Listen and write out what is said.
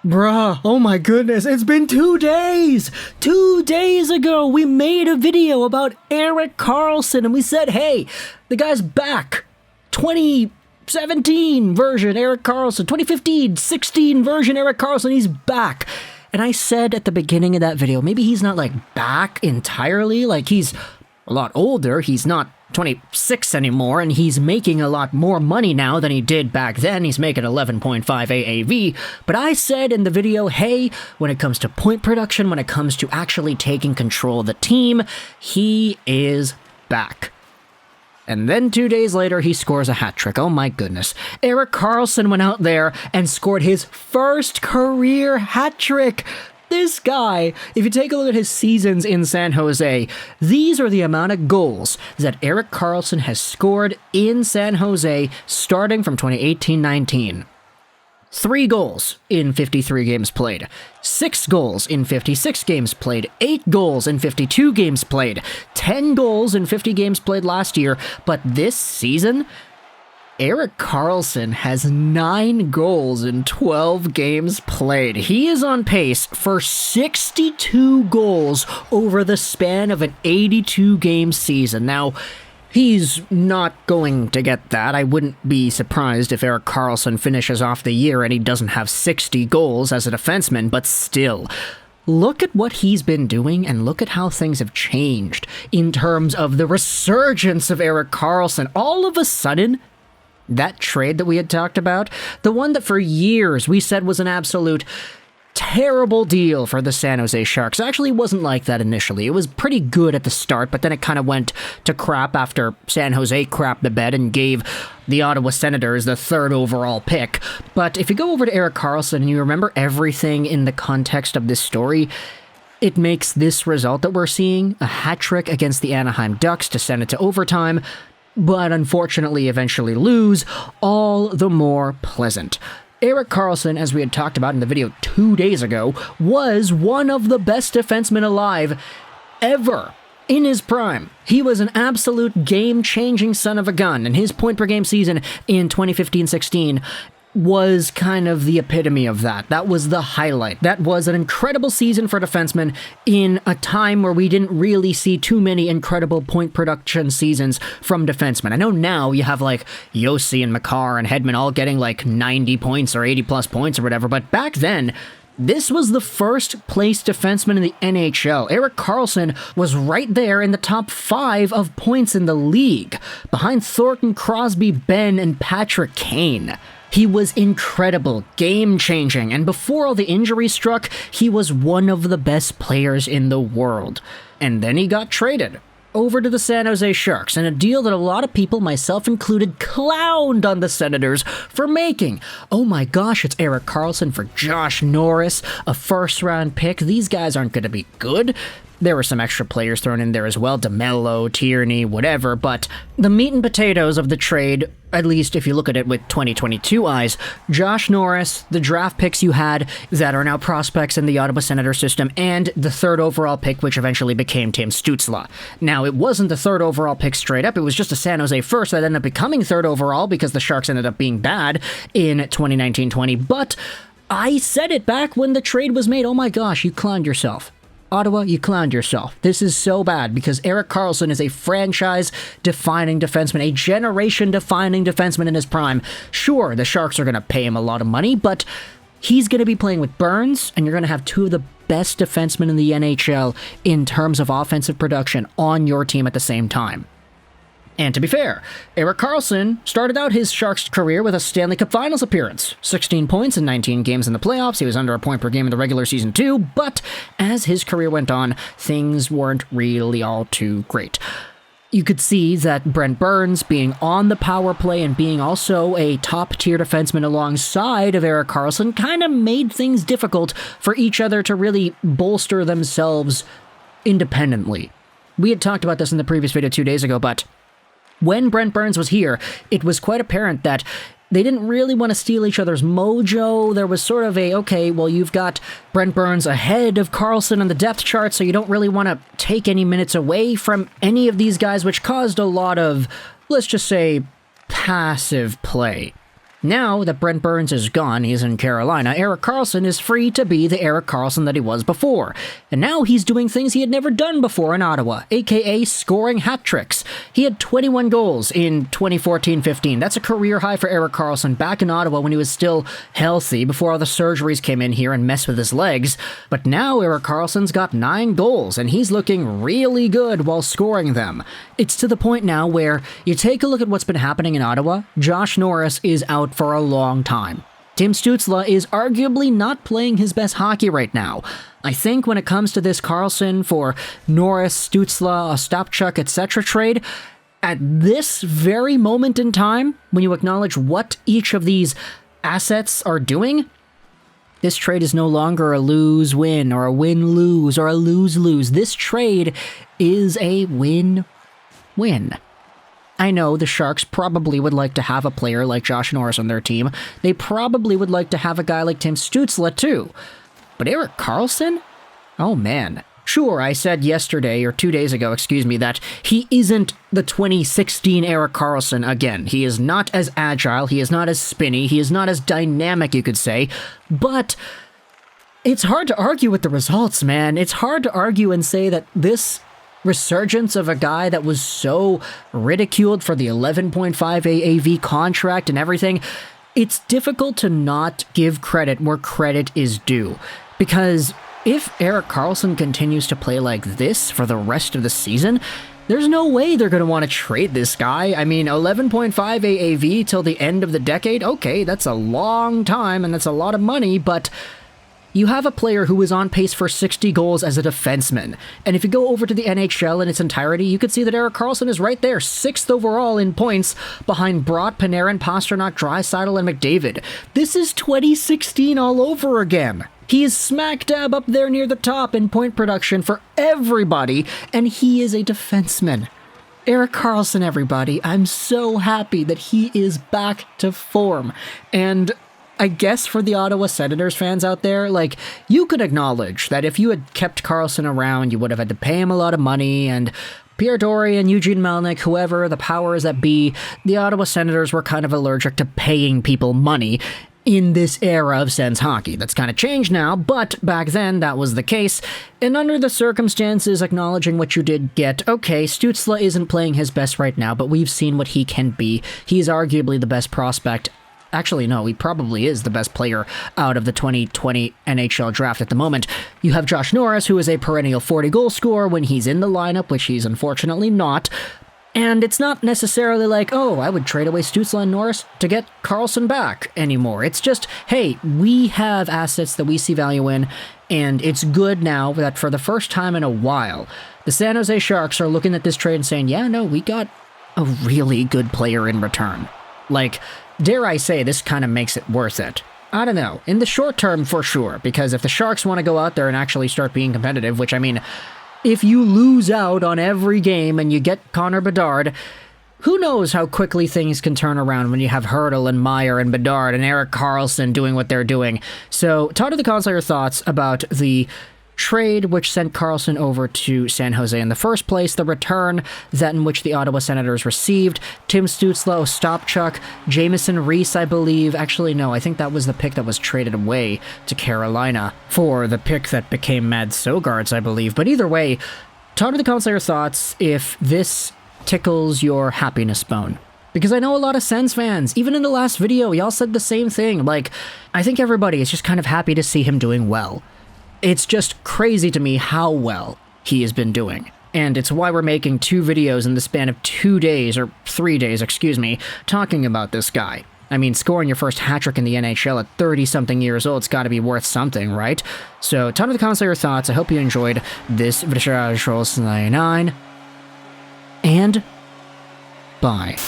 Bruh, oh my goodness, it's been 2 days! 2 days ago, we made a video about Erik Karlsson and we said, hey, the guy's back. 2017 version Erik Karlsson, 2015-16 version Erik Karlsson, he's back. And I said at the beginning of that video, maybe he's not back entirely, he's a lot older, he's not 26 anymore, and he's making a lot more money now than he did back then. He's making 11.5 AAV. But I said in the video, hey, when it comes to point production, when it comes to actually taking control of the team, he is back. And then 2 days later, he scores a hat trick. Oh my goodness. Erik Karlsson went out there and scored his first career hat trick. This guy, if you take a look at his seasons in San Jose, these are the amount of goals that Erik Karlsson has scored in San Jose starting from 2018-19. 3 goals in 53 games played, 6 goals in 56 games played, 8 goals in 52 games played, 10 goals in 50 games played last year, but this season, Erik Karlsson has 9 goals in 12 games played. He is on pace for 62 goals over the span of an 82-game season. Now, he's not going to get that. I wouldn't be surprised if Erik Karlsson finishes off the year and he doesn't have 60 goals as a defenseman, but still. Look at what he's been doing and look at how things have changed in terms of the resurgence of Erik Karlsson. All of a sudden, that trade that we had talked about, the one that for years we said was an absolute terrible deal for the San Jose Sharks, actually wasn't like that initially. It was pretty good at the start, but then it kind of went to crap after San Jose crapped the bed and gave the Ottawa Senators the 3rd overall pick. But if you go over to Erik Karlsson and you remember everything in the context of this story, it makes this result that we're seeing, a hat trick against the Anaheim Ducks to send it to overtime, but unfortunately eventually lose, all the more pleasant. Erik Karlsson, as we had talked about in the video 2 days ago, was one of the best defensemen alive ever in his prime. He was an absolute game-changing son of a gun, and his point-per-game season in 2015-16 was kind of the epitome of that. That was the highlight. That was an incredible season for defensemen in a time where we didn't really see too many incredible point production seasons from defensemen. I know now you have Josi and Makar and Hedman all getting 90 points or 80 plus points or whatever, but back then, this was the first place defenseman in the NHL. Erik Karlsson was right there in the top 5 of points in the league, behind Thornton, Crosby, Ben, and Patrick Kane. He was incredible, game-changing, and before all the injuries struck, he was one of the best players in the world. And then he got traded over to the San Jose Sharks, in a deal that a lot of people, myself included, clowned on the Senators for making. Oh my gosh, it's Erik Karlsson for Josh Norris, a first-round pick. These guys aren't going to be good. There were some extra players thrown in there as well, DeMello, Tierney, whatever, but the meat and potatoes of the trade, at least if you look at it with 2022 eyes, Josh Norris, the draft picks you had that are now prospects in the Ottawa Senators system, and the 3rd overall pick, which eventually became Tim Stutzle. Now, it wasn't the 3rd overall pick straight up, it was just a San Jose first that ended up becoming 3rd overall because the Sharks ended up being bad in 2019-20, but I said it back when the trade was made, oh my gosh, you clowned yourself. Ottawa, you clowned yourself. This is so bad because Erik Karlsson is a franchise-defining defenseman, a generation-defining defenseman in his prime. Sure, the Sharks are going to pay him a lot of money, but he's going to be playing with Burns, and you're going to have 2 of the best defensemen in the NHL in terms of offensive production on your team at the same time. And to be fair, Erik Karlsson started out his Sharks career with a Stanley Cup Finals appearance. 16 points in 19 games in the playoffs. He was under a point per game in the regular season too, but as his career went on, things weren't really all too great. You could see that Brent Burns being on the power play and being also a top-tier defenseman alongside of Erik Karlsson kind of made things difficult for each other to really bolster themselves independently. We had talked about this in the previous video 2 days ago, but when Brent Burns was here, it was quite apparent that they didn't really want to steal each other's mojo. There was sort of okay, well, you've got Brent Burns ahead of Karlsson on the depth chart, so you don't really want to take any minutes away from any of these guys, which caused a lot of, let's just say, passive play. Now that Brent Burns is gone, he's in Carolina, Erik Karlsson is free to be the Erik Karlsson that he was before. And now he's doing things he had never done before in Ottawa, aka scoring hat tricks. He had 21 goals in 2014-15. That's a career high for Erik Karlsson back in Ottawa when he was still healthy before all the surgeries came in here and messed with his legs. But now Erik Karlsson's got 9 goals and he's looking really good while scoring them. It's to the point now where you take a look at what's been happening in Ottawa. Josh Norris is out for a long time. Tim Stutzle is arguably not playing his best hockey right now. I think when it comes to this Karlsson for Norris, Stutzle, Ostapchuk, etc. trade, at this very moment in time, when you acknowledge what each of these assets are doing, this trade is no longer a lose-win or a win-lose or a lose-lose. This trade is a win-win. I know the Sharks probably would like to have a player like Josh Norris on their team. They probably would like to have a guy like Tim Stutzle too. But Erik Karlsson? Oh man. Sure, I said yesterday, or 2 days ago, that he isn't the 2016 Erik Karlsson again. He is not as agile, he is not as spinny, he is not as dynamic, you could say. But it's hard to argue with the results, man. It's hard to argue and say that this resurgence of a guy that was so ridiculed for the 11.5 AAV contract and everything, it's difficult to not give credit where credit is due. Because if Erik Karlsson continues to play like this for the rest of the season, there's no way they're going to want to trade this guy. I mean, 11.5 AAV till the end of the decade, okay, that's a long time and that's a lot of money, but you have a player who is on pace for 60 goals as a defenseman. And if you go over to the NHL in its entirety, you could see that Erik Karlsson is right there, 6th overall in points, behind Brott, Panarin, Pasternak, Draisaitl, and McDavid. This is 2016 all over again. He is smack dab up there near the top in point production for everybody, and he is a defenseman. Erik Karlsson, everybody. I'm so happy that he is back to form. And I guess for the Ottawa Senators fans out there, like, you could acknowledge that if you had kept Karlsson around, you would have had to pay him a lot of money, and Pierre Dorian, Eugene Melnyk, whoever the powers that be, the Ottawa Senators were kind of allergic to paying people money in this era of Sens hockey. That's kind of changed now, but back then that was the case, and under the circumstances, acknowledging what you did get, okay, Stutzle isn't playing his best right now, but we've seen what he can be. He's arguably the best prospect. Actually, no, he probably is the best player out of the 2020 NHL Draft at the moment. You have Josh Norris, who is a perennial 40-goal scorer when he's in the lineup, which he's unfortunately not. And it's not necessarily like, oh, I would trade away Stutzle and Norris to get Karlsson back anymore. It's just, hey, we have assets that we see value in, and it's good now that for the first time in a while, the San Jose Sharks are looking at this trade and saying, yeah, no, we got a really good player in return. Like, dare I say, this kind of makes it worth it. I don't know. In the short term, for sure, because if the Sharks want to go out there and actually start being competitive, which, I mean, if you lose out on every game and you get Connor Bedard, who knows how quickly things can turn around when you have Hertl and Meyer and Bedard and Erik Karlsson doing what they're doing. So, talk to the console your thoughts about the trade which sent Karlsson over to San Jose in the first place, the return that in which the Ottawa Senators received Tim Stutzle, Ostapchuk, Jamieson Reese, I believe. Actually, no, I think that was the pick that was traded away to Carolina for the pick that became Mads Sogaards, I believe. But either way, talk to the console your thoughts if this tickles your happiness bone. Because I know a lot of Sens fans, even in the last video, y'all said the same thing. Like, I think everybody is just kind of happy to see him doing well. It's just crazy to me how well he has been doing. And it's why we're making 2 videos in the span of 2 days, or 3 days, excuse me, talking about this guy. I mean, scoring your first hat-trick in the NHL at 30-something years old, it's got to be worth something, right? So, ton of the comments, your thoughts. I hope you enjoyed this video. And bye.